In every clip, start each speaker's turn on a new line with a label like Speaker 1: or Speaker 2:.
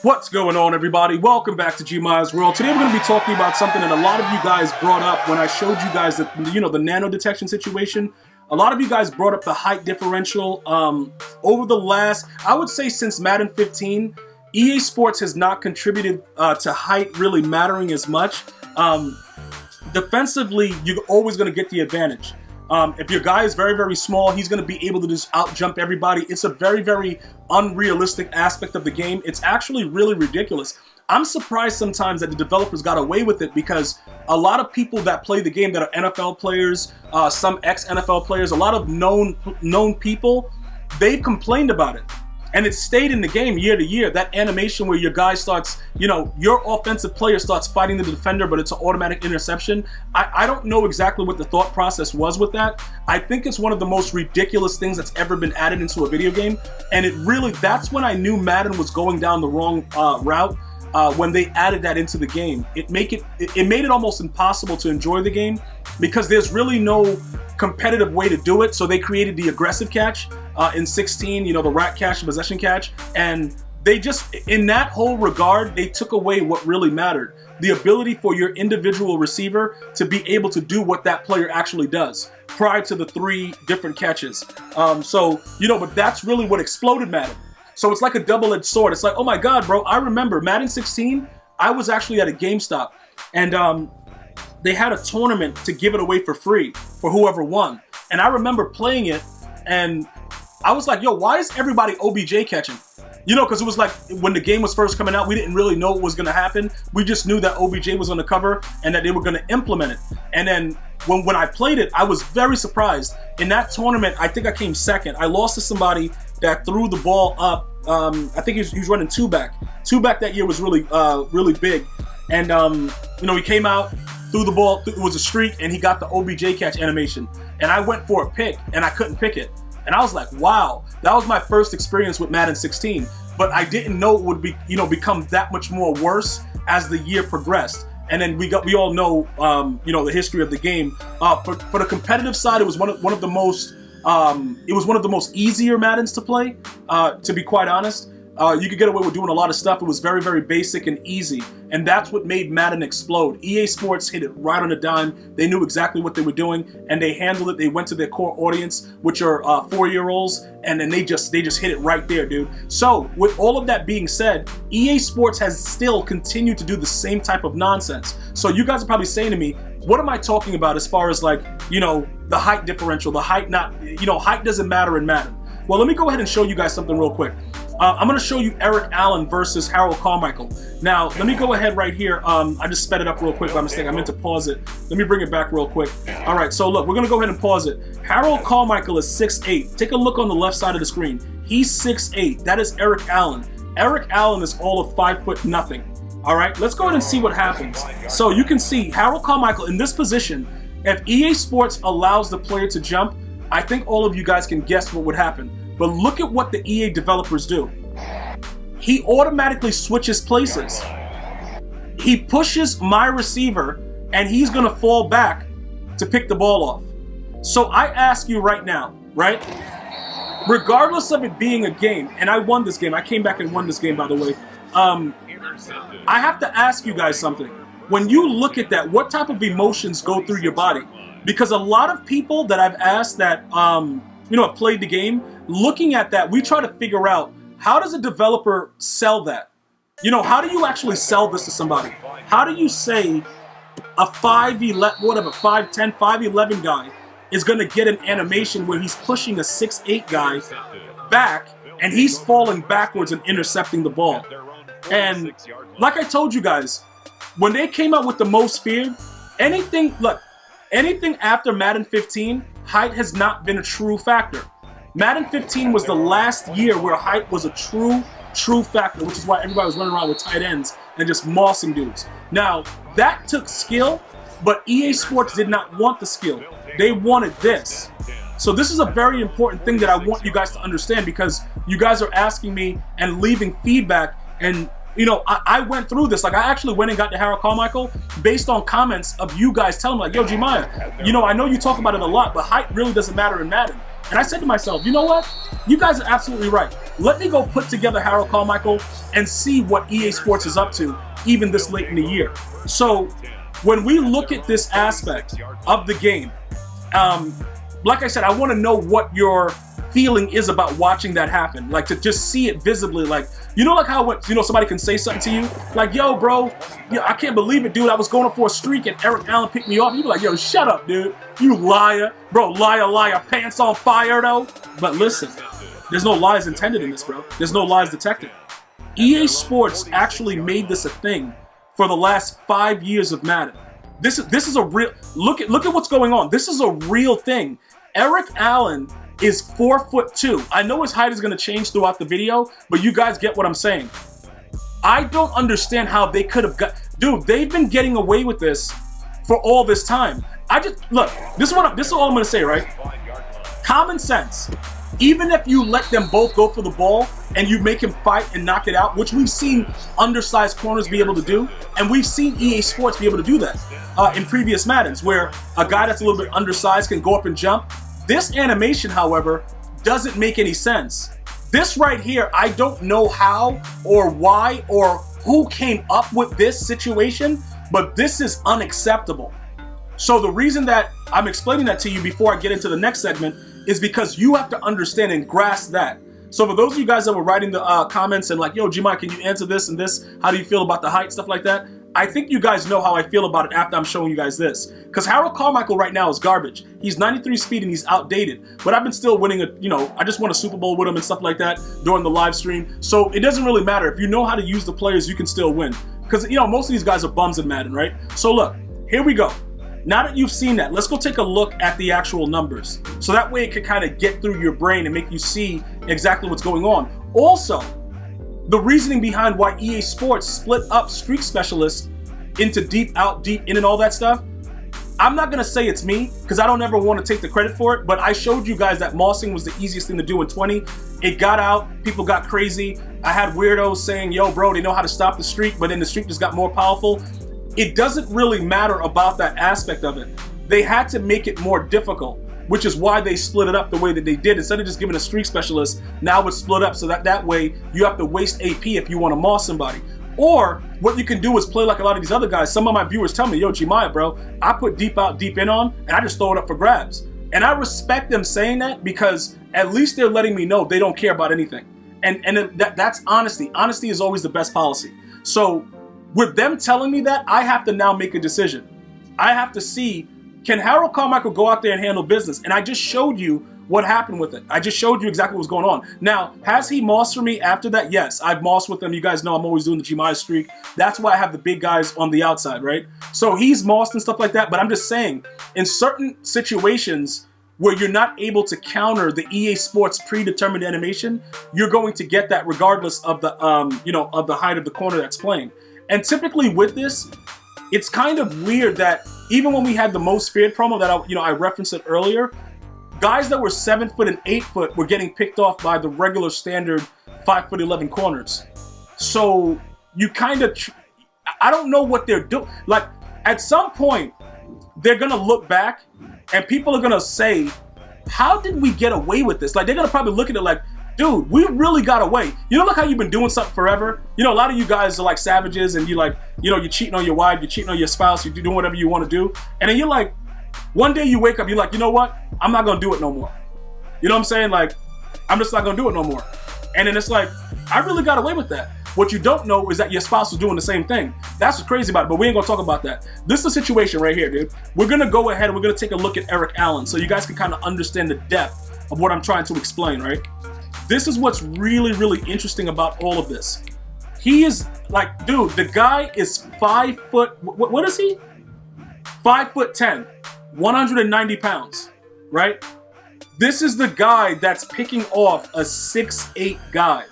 Speaker 1: What's going on, everybody? Welcome back to GmiasWorld. Today we're going to be talking about something that a lot of you guys brought up when I showed you guys the nano detection situation. A lot of you guys brought up the height differential. Over the last, I would say since Madden 15, EA Sports has not contributed to height really mattering as much. Defensively, you're always going to get the advantage. If your guy is very, very small, he's going to be able to just out-jump everybody. It's a very, very unrealistic aspect of the game. It's actually really ridiculous. I'm surprised sometimes that the developers got away with it because a lot of people that play the game that are NFL players, some ex-NFL players, a lot of known people, they've complained about it. And it stayed in the game year to year. That animation where your guy starts, your offensive player starts fighting the defender, but it's an automatic interception. I don't know exactly what the thought process was with that. I think it's one of the most ridiculous things that's ever been added into a video game. And that's when I knew Madden was going down the wrong route. When they added that into the game, it made it almost impossible to enjoy the game because there's really no competitive way to do it. So they created the aggressive catch in 16, the rat catch, possession catch, and they just, in that whole regard, they took away what really mattered. The ability for your individual receiver to be able to do what that player actually does prior to the 3 different catches. But that's really what exploded Madden. So it's like a double-edged sword. It's like, oh my God, bro, I remember Madden 16, I was actually at a GameStop, and they had a tournament to give it away for free for whoever won. And I remember playing it, and I was like, yo, why is everybody OBJ catching? Because it was like when the game was first coming out, we didn't really know what was going to happen. We just knew that OBJ was on the cover and that they were going to implement it. And then when I played it, I was very surprised. In that tournament, I think I came second. I lost to somebody that threw the ball up. I think he was running two-back. Two-back that year was really big. And, he came out, threw the ball. It was a streak, and he got the OBJ catch animation. And I went for a pick, and I couldn't pick it. And I was like, wow, that was my first experience with Madden 16. But I didn't know it would be, become that much more worse as the year progressed. And then we all know, the history of the game. For the competitive side, it was one of the most, easier Maddens to play. To be quite honest, you could get away with doing a lot of stuff. It was very, very basic and easy, and that's what made Madden explode. EA Sports hit it right on the dime. They knew exactly what they were doing, and they handled it. They went to their core audience, which are 4-year-olds, and then they just hit it right there, dude. So with all of that being said, EA Sports has still continued to do the same type of nonsense. So you guys are probably saying to me, what am I talking about as far as the height differential, the height height doesn't matter in Madden. Well, let me go ahead and show you guys something real quick. I'm going to show you Eric Allen versus Harold Carmichael. Now, let me go ahead right here. I just sped it up real quick by mistake. I meant to pause it. Let me bring it back real quick. All right, so look, we're going to go ahead and pause it. Harold Carmichael is 6'8". Take a look on the left side of the screen. He's 6'8". That is Eric Allen. Eric Allen is all of 5'0". All right, let's go ahead and see what happens. So you can see Harold Carmichael in this position. If EA Sports allows the player to jump, I think all of you guys can guess what would happen. But look at what the EA developers do. He automatically switches places. He pushes my receiver, and he's going to fall back to pick the ball off. So I ask you right now, right? Regardless of it being a game, and I won this game. I came back and won this game, by the way. I have to ask you guys something. When you look at that, what type of emotions go through your body? Because a lot of people that I've asked that, have played the game, looking at that, we try to figure out, how does a developer sell that? How do you actually sell this to somebody? How do you say a 5'11", 5'11" guy is going to get an animation where he's pushing a 6'8" guy back and he's falling backwards and intercepting the ball? And like I told you guys, when they came out with the most feared, anything after Madden 15, height has not been a true factor. Madden 15 was the last year where height was a true factor, which is why everybody was running around with tight ends and just mossing dudes. Now, that took skill, but EA Sports did not want the skill. They wanted this. So this is a very important thing that I want you guys to understand, because you guys are asking me and leaving feedback, and I went through this. I actually went and got to Harold Carmichael based on comments of you guys telling me, yo, Gmia, I know you talk about it a lot, but height really doesn't matter in Madden. And I said to myself, you know what? You guys are absolutely right. Let me go put together Harold Carmichael and see what EA Sports is up to, even this late in the year. So when we look at this aspect of the game, like I said, I want to know what your feeling is about watching that happen. Like, to just see it visibly, like, you know, like how when, you know, somebody can say something to you, like, yo, bro, I can't believe it, dude. I was going for a streak and Eric Allen picked me off. You be like, yo, shut up, dude. You liar. Bro, liar, pants on fire, though. But listen, there's no lies intended in this, bro. There's no lies detected. EA Sports actually made this a thing for the last 5 years of Madden. This is a real, look at what's going on. This is a real thing. Eric Allen is 4'2". I know his height is going to change throughout the video, but you guys get what I'm saying. I don't understand how they could have got... Dude, they've been getting away with this for all this time. Look, this is all I'm going to say, right? Common sense. Even if you let them both go for the ball and you make him fight and knock it out, which we've seen undersized corners be able to do, and we've seen EA Sports be able to do that in previous Maddens, where a guy that's a little bit undersized can go up and jump. This animation, however, doesn't make any sense. This right here, I don't know how or why or who came up with this situation, but this is unacceptable. So the reason that I'm explaining that to you before I get into the next segment is because you have to understand and grasp that. So for those of you guys that were writing the comments and like, yo, Gmi, can you answer this and this? How do you feel about the height, stuff like that? I think you guys know how I feel about it after I'm showing you guys this. Because Harold Carmichael right now is garbage. He's 93 speed and he's outdated. But I've been still winning, I just won a Super Bowl with him and stuff like that during the live stream. So it doesn't really matter. If you know how to use the players, you can still win. Because, most of these guys are bums in Madden, right? So look, here we go. Now that you've seen that, let's go take a look at the actual numbers. So that way it can kind of get through your brain and make you see exactly what's going on. Also, the reasoning behind why EA Sports split up streak specialists into deep, out, deep, in, and all that stuff, I'm not going to say it's me, because I don't ever want to take the credit for it, but I showed you guys that mossing was the easiest thing to do in 20. It got out, people got crazy. I had weirdos saying, yo, bro, they know how to stop the streak, but then the streak just got more powerful. It doesn't really matter about that aspect of it. They had to make it more difficult, which is why they split it up the way that they did. Instead of just giving a streak specialist, now it's split up so that way you have to waste AP if you want to moss somebody. Or what you can do is play like a lot of these other guys. Some of my viewers tell me, yo, Gmi, bro, I put deep out, deep in on, and I just throw it up for grabs. And I respect them saying that because at least they're letting me know they don't care about anything. And that's honesty. Honesty is always the best policy. So with them telling me that, I have to now make a decision. I have to see, can Harold Carmichael go out there and handle business? And I just showed you what happened with it. I just showed you exactly what was going on. Now, has he mossed for me after that? Yes, I've mossed with him. You guys know I'm always doing the Gmi streak. That's why I have the big guys on the outside, right? So he's mossed and stuff like that, but I'm just saying, in certain situations where you're not able to counter the EA Sports predetermined animation, you're going to get that regardless of the, of the height of the corner that's playing. And typically with this, it's kind of weird that even when we had the most feared promo that I referenced it earlier, guys that were 7 foot and 8 foot were getting picked off by the regular standard 5'11" corners. So you kind of, I don't know what they're doing. Like at some point, they're gonna look back and people are gonna say, how did we get away with this? Like they're gonna probably look at it like, dude, we really got away. You know, like how you've been doing something forever? You know, a lot of you guys are like savages and you like, you're cheating on your wife, you're cheating on your spouse, you're doing whatever you want to do. And then you're like, one day you wake up, you're like, you know what? I'm not going to do it no more. You know what I'm saying? Like, I'm just not going to do it no more. And then it's like, I really got away with that. What you don't know is that your spouse is doing the same thing. That's what's crazy about it, but we ain't going to talk about that. This is the situation right here, dude. We're going to go ahead and we're going to take a look at Eric Allen so you guys can kind of understand the depth of what I'm trying to explain, right? This is what's really, really interesting about all of this. He is like, dude, the guy is 5 foot, what is he? 5'10", 190 pounds, right? This is the guy that's picking off a 6'8" guy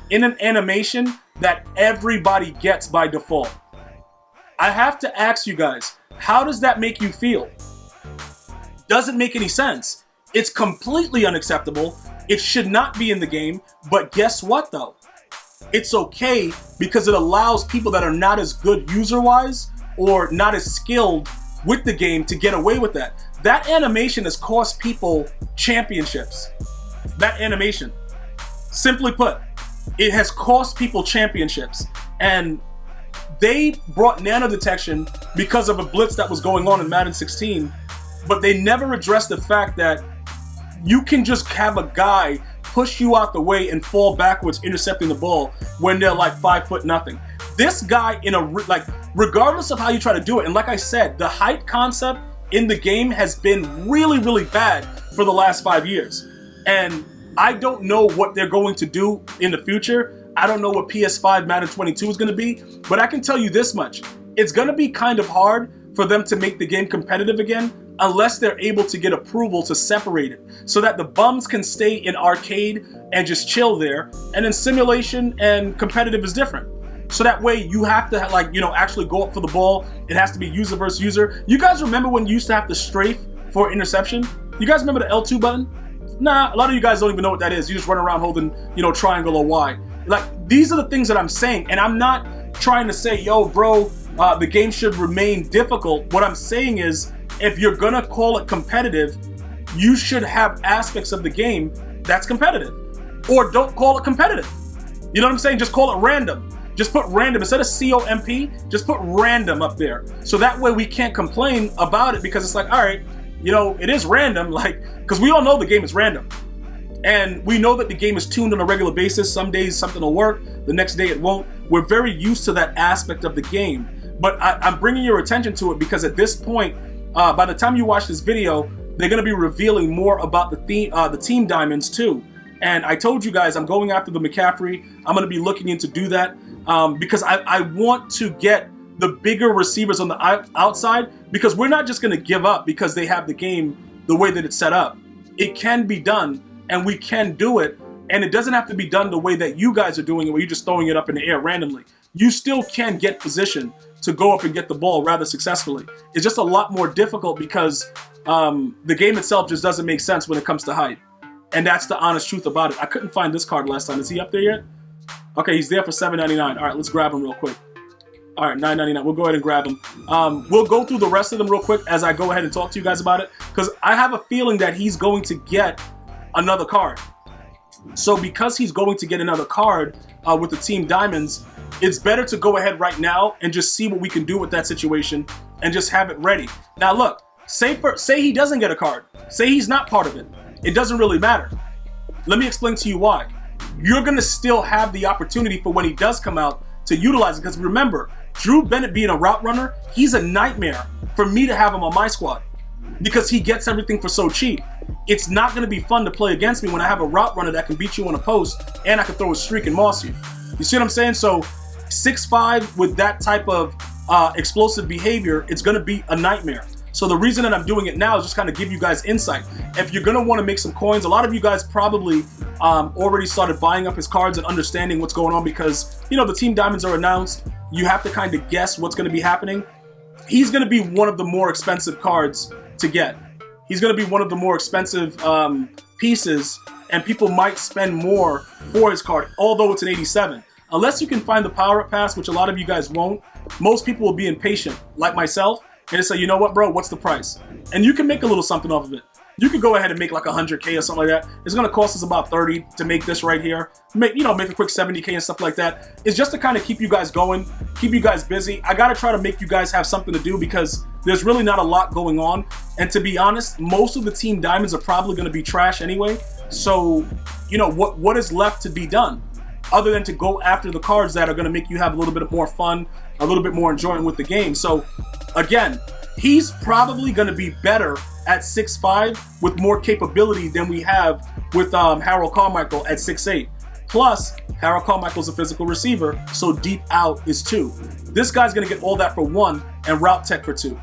Speaker 1: in an animation that everybody gets by default. I have to ask you guys, how does that make you feel? Doesn't make any sense. It's completely unacceptable. It should not be in the game, but guess what though? It's okay because it allows people that are not as good user-wise or not as skilled with the game to get away with that. That animation has cost people championships. That animation, simply put, it has cost people championships. And they brought nano detection because of a blitz that was going on in Madden 16, but they never addressed the fact that you can just have a guy push you out the way and fall backwards intercepting the ball when they're like 5'0". This guy regardless of how you try to do it, and like I said, the height concept in the game has been really, really bad for the last 5 years. And I don't know what they're going to do in the future. I don't know what PS5 Madden 22 is going to be, but I can tell you this much. It's going to be kind of hard for them to make the game competitive again unless they're able to get approval to separate it so that the bums can stay in arcade and just chill there, and then simulation and competitive is different. So that way you have to actually go up for the ball. It has to be user versus user. You guys remember when you used to have to strafe for interception? You guys remember the L2 button? Nah, a lot of you guys don't even know what that is. You just run around holding, triangle or Y. Like, these are the things that I'm saying, and I'm not trying to say, yo, bro, the game should remain difficult. What I'm saying is, if you're gonna call it competitive, you should have aspects of the game that's competitive. Or don't call it competitive. You know what I'm saying? Just call it random. Just put random, instead of COMP, just put random up there. So that way we can't complain about it, because it's like, all right, it is random, because we all know the game is random. And we know that the game is tuned on a regular basis. Some days something will work, the next day it won't. We're very used to that aspect of the game. But I'm bringing your attention to it because at this point, by the time you watch this video, they're going to be revealing more about the team diamonds too. And I told you guys I'm going after the McCaffrey. I'm going to be looking into do that because I want to get the bigger receivers on the outside, because we're not just going to give up because they have the game the way that it's set up. It can be done, and we can do it, and it doesn't have to be done the way that you guys are doing it, where you're just throwing it up in the air randomly. You still can get position to go up and get the ball rather successfully. It's just a lot more difficult because the game itself just doesn't make sense when it comes to height. And that's the honest truth about it. I couldn't find this card last time. Is he up there yet? Okay, he's there for $7.99. All right, let's grab him real quick. All right, $9.99. We'll go ahead and grab him. We'll go through the rest of them real quick as I go ahead and talk to you guys about it, because I have a feeling that he's going to get another card. So because he's going to get another card with the Team Diamonds, it's better to go ahead right now and just see what we can do with that situation and just have it ready. Now look, say he doesn't get a card. Say he's not part of it. It doesn't really matter. Let me explain to you why. You're going to still have the opportunity for when he does come out to utilize it, because remember, Drew Bennett being a route runner, he's a nightmare for me to have him on my squad because he gets everything for so cheap. It's not going to be fun to play against me when I have a route runner that can beat you on a post and I can throw a streak and moss you. You see what I'm saying? So 6'5" with that type of explosive behavior, it's going to be a nightmare. So the reason that I'm doing it now is just kind of give you guys insight. If you're going to want to make some coins, a lot of you guys probably already started buying up his cards and understanding what's going on because, the Team Diamonds are announced. You have to kind of guess what's going to be happening. He's going to be one of the more expensive cards to get. He's going to be one of the more expensive pieces, and people might spend more for his card, although it's an 87. Unless you can find the power-up pass, which a lot of you guys won't, most people will be impatient, like myself, and just say, you know what, bro, what's the price? And you can make a little something off of it. You could go ahead and make like 100K or something like that. It's going to cost us about 30 to make this right here. Make a quick 70K and stuff like that. It's just to kind of keep you guys going, keep you guys busy. I got to try to make you guys have something to do because there's really not a lot going on. And to be honest, most of the Team Diamonds are probably going to be trash anyway. So, what is left to be done other than to go after the cards that are going to make you have a little bit more fun, a little bit more enjoyment with the game. So, again, he's probably going to be better at 6'5" with more capability than we have with Harold Carmichael at 6'8". Plus, Harold Carmichael's a physical receiver, so deep out is 2. This guy's going to get all that for 1 and route tech for 2.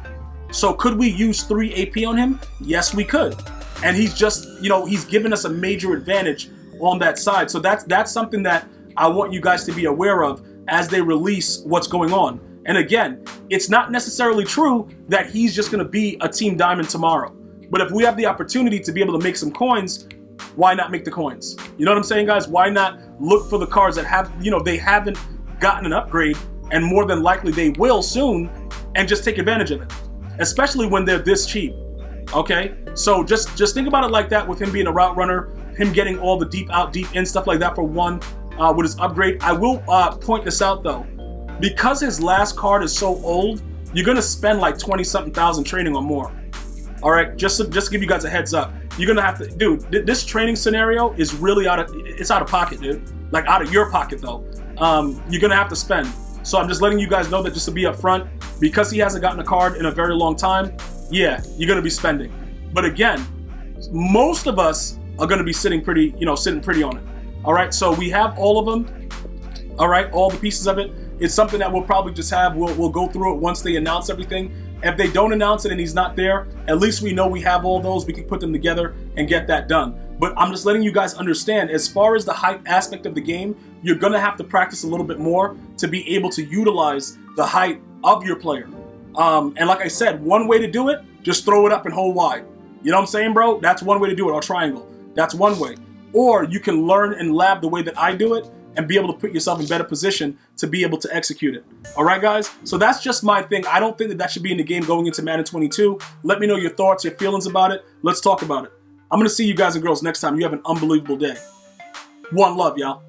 Speaker 1: So could we use 3 AP on him? Yes, we could. And he's just, he's given us a major advantage on that side. So that's something that I want you guys to be aware of as they release what's going on. And again, it's not necessarily true that he's just going to be a Team Diamond tomorrow. But if we have the opportunity to be able to make some coins, why not make the coins? You know what I'm saying, guys? Why not look for the cards that have, they haven't gotten an upgrade, and more than likely they will soon, and just take advantage of it. especially when they're this cheap. Okay, so just think about it like that with him being a route runner, him getting all the deep out, deep in stuff like that for one with his upgrade. I will point this out though, because his last card is so old, you're gonna spend like 20-something thousand training or more. All right, just to give you guys a heads up, you're gonna have to, dude. This training scenario is really out of pocket, dude. Like out of your pocket though. You're gonna have to spend. So I'm just letting you guys know that just to be upfront, because he hasn't gotten a card in a very long time. Yeah, you're gonna be spending. But again, most of us are gonna be sitting pretty, sitting pretty on it. All right, so we have all of them. All right, all the pieces of it. It's something that we'll probably just have. We'll go through it once they announce everything. If they don't announce it and he's not there, at least we know we have all those. We can put them together and get that done. But I'm just letting you guys understand, as far as the height aspect of the game, you're gonna have to practice a little bit more to be able to utilize the height of your player. And like I said, one way to do it, just throw it up and hold wide. You know what I'm saying, bro? That's one way to do it, or triangle. That's one way. Or you can learn and lab the way that I do it and be able to put yourself in better position to be able to execute it. All right, guys? So that's just my thing. I don't think that should be in the game going into Madden 22. Let me know your thoughts, your feelings about it. Let's talk about it. I'm going to see you guys and girls next time. You have an unbelievable day. One love, y'all.